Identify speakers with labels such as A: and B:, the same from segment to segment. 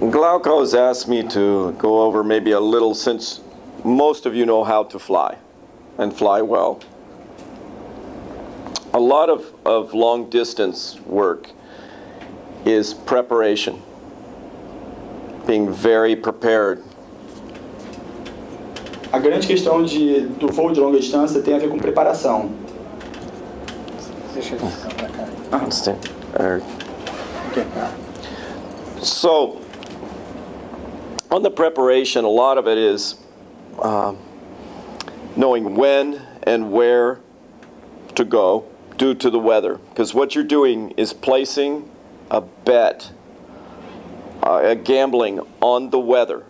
A: Glauco has asked me to go over maybe a little, since most of you know how to fly and fly well. A lot of long distance work is preparation, being very prepared.
B: A grande questão do voo de longa distância tem a ver com preparação.
C: Deixa eu ficar pra cá.
B: Okay.
A: So, on the preparation, a lot of it is knowing when and where to go due to the weather. Because what you're doing is placing a bet, a gambling on the weather,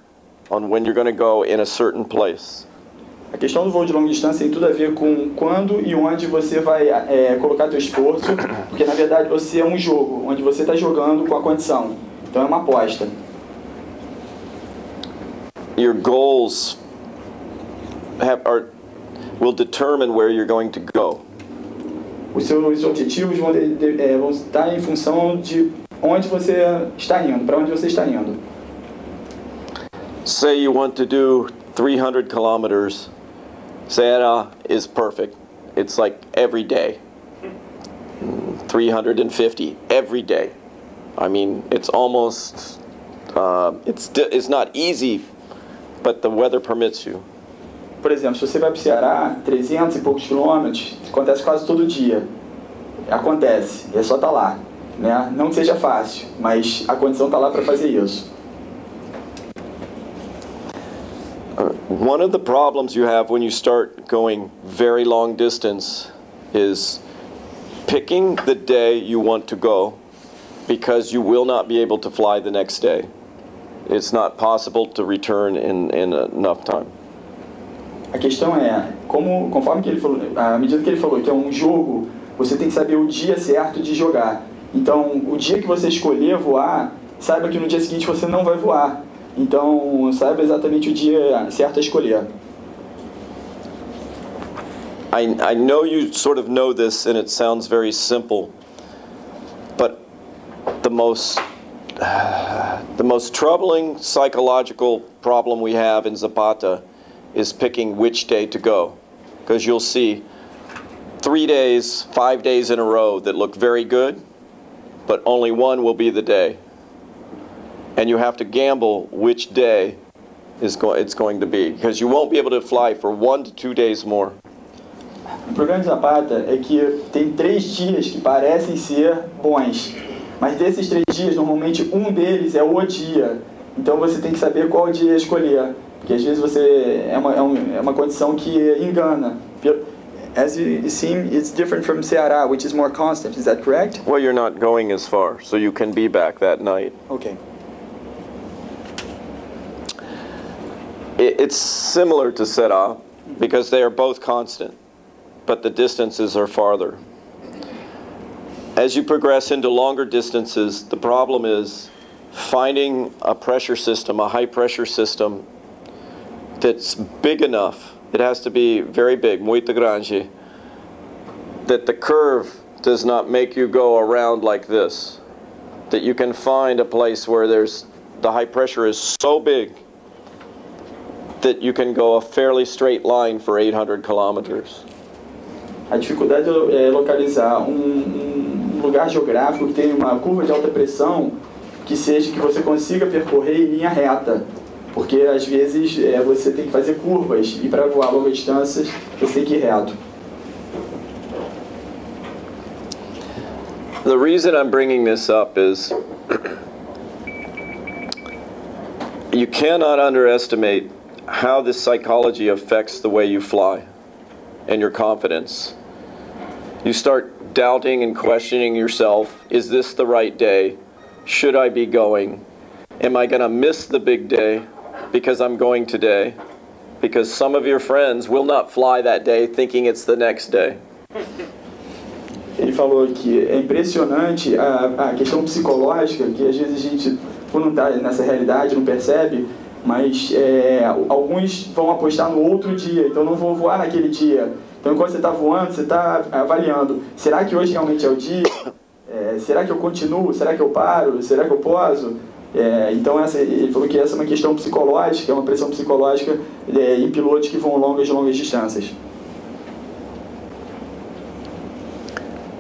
A: on when you're going to go in a certain place.
B: A questão do voo de longa distância tem tudo a ver com quando e onde você vai colocar seu esforço, porque na verdade você é um jogo, onde você está jogando com a condição. Então é uma aposta.
A: Your goals will determine where you're going to go.
B: Os seus objetivos vão estar em função de onde você está indo, para onde você está indo.
A: Say you want to do 300 kilometers. Sarah is perfect. It's like every day. 350 every day. I mean, it's almost, it's not easy, but the weather permits you.
B: Por exemplo, se você vai para o Ceará, 300 e poucos quilômetros, acontece quase todo dia. Acontece, é só estar lá, né? Não que seja fácil, mas a condição está lá para fazer isso.
A: One of the problems you have when you start going very long distance is picking the day you want to go, because you will not be able to fly the next day. It's not possible to return in enough time.
B: A questão é, conforme que ele falou, à medida que ele falou que é um jogo, você tem que saber o dia certo de jogar. Então, o dia que você escolher voar, saiba que no dia seguinte você não vai voar. Então, saiba exatamente o dia certo a escolher.
A: I know you sort of know this, and it sounds very simple, but the most troubling psychological problem we have in Zapata is picking which day to go, because you'll see 3 days, 5 days in a row that look very good, but only one will be the day, and you have to gamble which day it's going to be, because you won't be able to fly for 1 to 2 days more.
B: O problema de Zapata é que tem 3 dias que parecem ser bons, mas desses 3 dias, normalmente um deles é o dia. Então você tem que saber qual dia escolher, porque às vezes é uma condição que engana. As you seem, it's different from Ceará, which is more constant. Is that correct?
A: Well, you're not going as far, so you can be back that night.
B: Okay.
A: It's similar to Será, because they are both constant, but the distances are farther. As you progress into longer distances, the problem is finding a pressure system, a high pressure system that's big enough. It has to be very big, muito grande, that the curve does not make you go around like this. That you can find a place where the high pressure is so big that you can go a fairly straight line for 800 kilometers.
B: A dificuldade é localizar lugar geográfico que tenha uma curva de alta pressão que você consiga percorrer em linha reta, porque às vezes você tem que fazer curvas e para voar longas distâncias você tem que ir reto.
A: The reason I'm bringing this up is you cannot underestimate how this psychology affects the way you fly and your confidence. You start doubting and questioning yourself. Is this the right day? Should I be going? Am I going to miss the big day because I'm going today? Because some of your friends will not fly that day thinking it's the next day.
B: Ele falou que é impressionante a questão psicológica, que às vezes a gente, por não estar nessa realidade, não percebe, mas alguns vão apostar no outro dia, então não vão voar naquele dia. Então, enquanto você está voando, você está avaliando, será que hoje realmente é o dia? Será que eu continuo? Será que eu paro? Será que eu poso? Então ele falou que essa é uma questão psicológica, é uma pressão psicológica em pilotos que vão longas distâncias.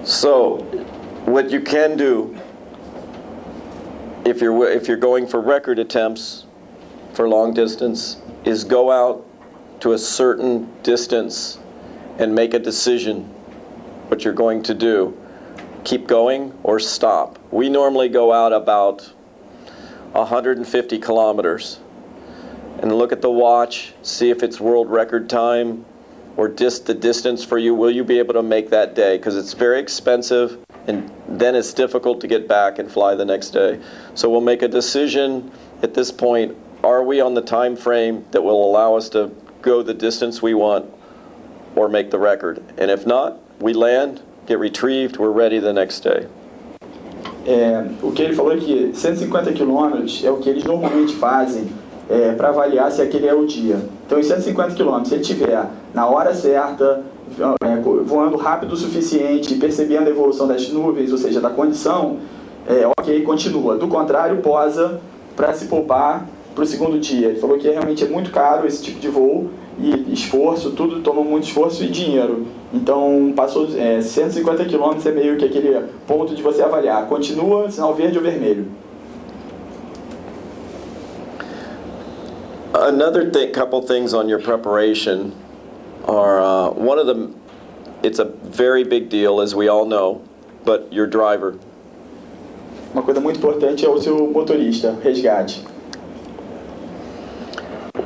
A: So, what you can do, if you're going for record attempts for long distance, is go out to a certain distance and make a decision what you're going to do. Keep going or stop. We normally go out about 150 kilometers and look at the watch, see if it's world record time or the distance for you. Will you be able to make that day? Because it's very expensive and then it's difficult to get back and fly the next day. So we'll make a decision at this point. Are we on the time frame that will allow us to go the distance we want or make the record? And if not, we land, get retrieved, we're ready the next day.
B: O que ele falou é que 150 quilômetros é o que eles normalmente fazem para avaliar se aquele é o dia. Então, em 150 quilômetros, se ele estiver na hora certa, voando rápido o suficiente, percebendo a evolução das nuvens, ou seja, da condição, ok, continua. Do contrário, posa para se poupar para o segundo dia. Ele falou que realmente é muito caro esse tipo de voo e esforço, tudo toma muito esforço e dinheiro. Então, passou 150 km é meio que aquele ponto de você avaliar. Continua, sinal verde ou vermelho.
A: Another couple things on your preparation are, one of them, it's a very big deal, as we all know, but your driver.
B: Uma coisa muito importante é o seu motorista, resgate.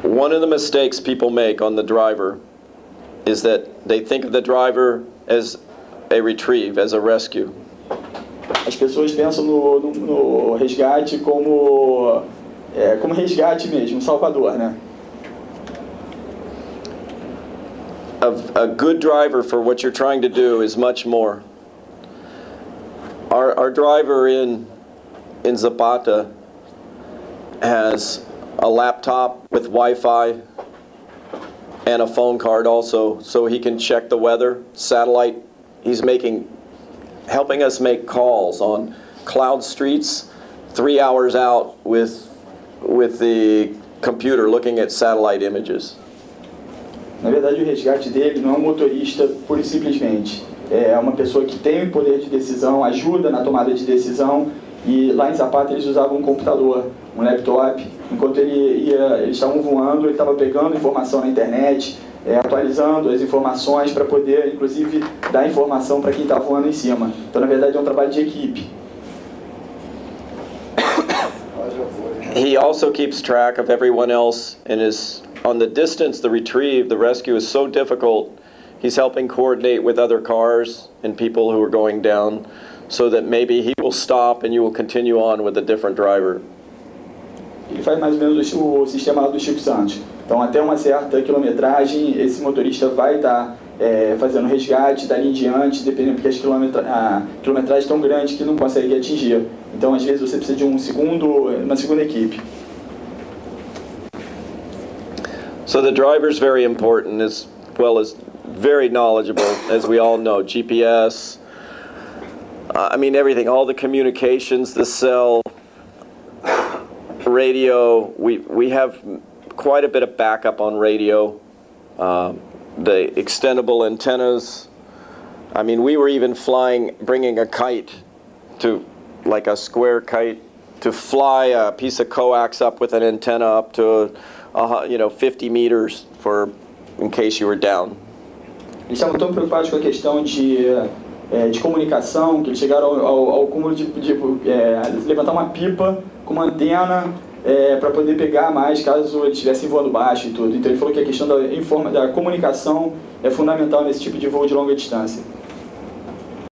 A: One of the mistakes people make on the driver is that they think of the driver as a retrieve, as a rescue.
B: As pessoas pensam no resgate como resgate mesmo, salvador, né?
A: A good driver for what you're trying to do is much more. Our driver in Zapata has a laptop with Wi-Fi and a phone card also, so he can check the weather, satellite. He's helping us make calls on cloud streets 3 hours out with the computer looking at satellite images.
B: Na verdade, o resgate dele não é um motorista pura e simplesmente. É uma pessoa que tem o poder de decisão, ajuda na tomada de decisão. E lá em Zapata eles usavam um computador, um laptop. Enquanto eles estavam voando, ele estava pegando informação na internet, atualizando as informações para poder, inclusive, dar informação para quem está voando em cima. Então, na verdade, é um trabalho de equipe.
A: He also keeps track of everyone else and is on the distance, the retrieve, the rescue is so difficult. He's helping coordinate with other cars and people who are going down so that maybe he will stop and you will continue on with a different driver.
B: Ele faz mais ou menos o sistema lá do Chico Santos. Então, até uma certa quilometragem, esse motorista vai estar fazendo resgate dali em diante, dependendo, porque a quilometragem é tão grande que não consegue atingir. Então, às vezes, você precisa de uma segunda equipe.
A: So the driver is very important, as well as very knowledgeable, as we all know. GPS, I mean everything, all the communications, the cell, radio. We have quite a bit of backup on radio. The extendable antennas. I mean, we were even bringing a kite like a square kite, to fly a piece of coax up with an antenna up to 50 meters in case you were down.
B: Eles estavam tão preocupados com a questão de comunicação que eles chegaram ao cúmulo de levantar uma pipa com uma antena para poder pegar mais caso eles estivessem voando baixo e tudo. Então ele falou que a questão da comunicação é fundamental nesse tipo de voo de longa distância.